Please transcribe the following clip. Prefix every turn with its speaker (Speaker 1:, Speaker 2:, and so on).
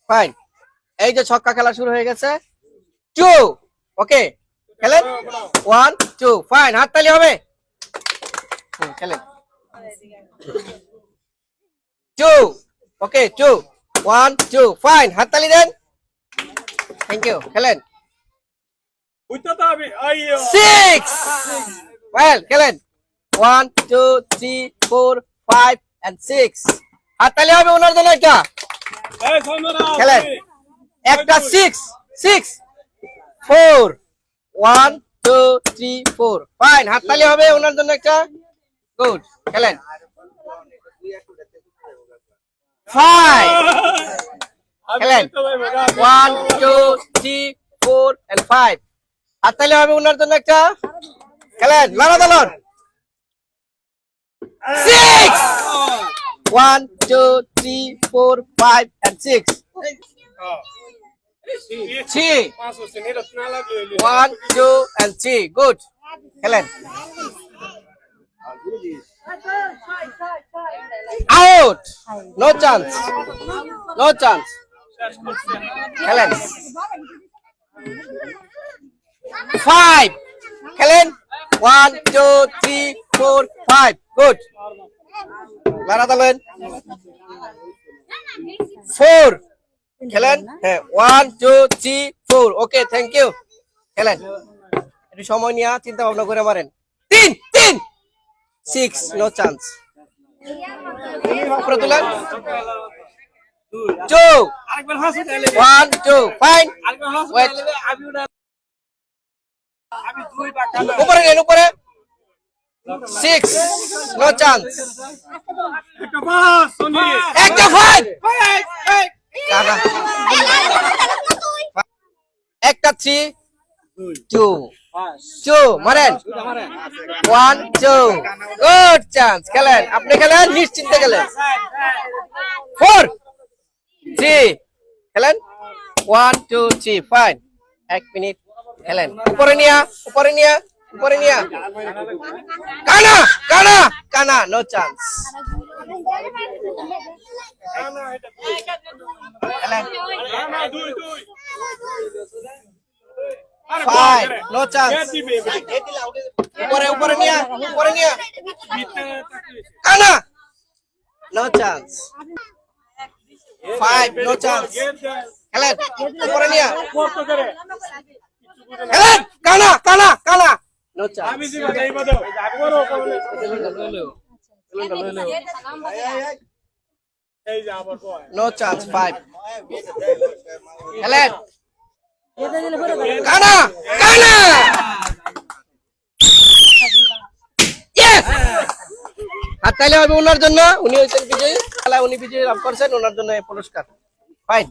Speaker 1: Fine. এই যে ছক্কা খেলা শুরু হয়ে গেছে। 2 ওকে খেলেন। 1 2 ফাইন, হাততালি হবে। খেলেন। 2 ওকে 2 1 2 ফাইন, হাততালি দেন। থ্যাংক ইউ, খেলেন। 6 ওয়েল, খেলেন। 1 2 3 4 5 and 6, হাততালি হবে ওনার জন্য একটা। খেলেন। একটা 6 6 4 1 2 3 4 ফাইন, হাততালি হবে ওনার জন্য একটা। গুড, খেলেন। 5 খেলেন। 1 2 3 4 and 5, হাততালি হবে ওনার জন্য একটা। খেলেন, লড়াদলন। 6 1 2 3 4 5 and 6, 3 1 2 and 3, good, খেলেন। Out, no chance, no chance, খেলেন। 5 খেলেন। 1 2 3 4 5, good, লড়াদলন। 4 খেলেন। হ্যাঁ 1 2 3 4 ওকে, থ্যাংক ইউ, খেলেন। একটু সময় নিয়ে চিন্তা ভাবনা করে মারেন। 3 3 6, নো চান্স, উপরে তুলেন। 2 1 2 ফাইন, উপরে নেন, উপরে। 6, নো চান্স, একটা 5 একটা 3 2 2 মারেন। 1 2 গুড চান্স, খেলেন। আপনি খেলেন, নিশ্চিন্তে খেলেন। 4 3 খেলেন। 1 2 3 ফাইন, 1 মিনিট, খেলেন। উপরে নিয়া, উপরে নিয়া, উপরে নিয়া। কানা কানা কানা, নো চান্স, খেলেন। 5 নো চান্স, উপরে উপরে নিয়া, উপরে নিয়া। কানা, নো চান্স। 5 নো চান্স, খেলেন। উপরে নিয়া, খেলেন। কানা কানা কানা, নো চান্স, নো চান্স। 5 খেলেন। কানা কানা, ইয়েস, হাততালি হবে ওনার জন্য। উনি হচ্ছেন বিজয়ী খেলা, উনি বিজয়ী লাভ করছেন, ওনার জন্য এই পুরস্কার। ফাইন।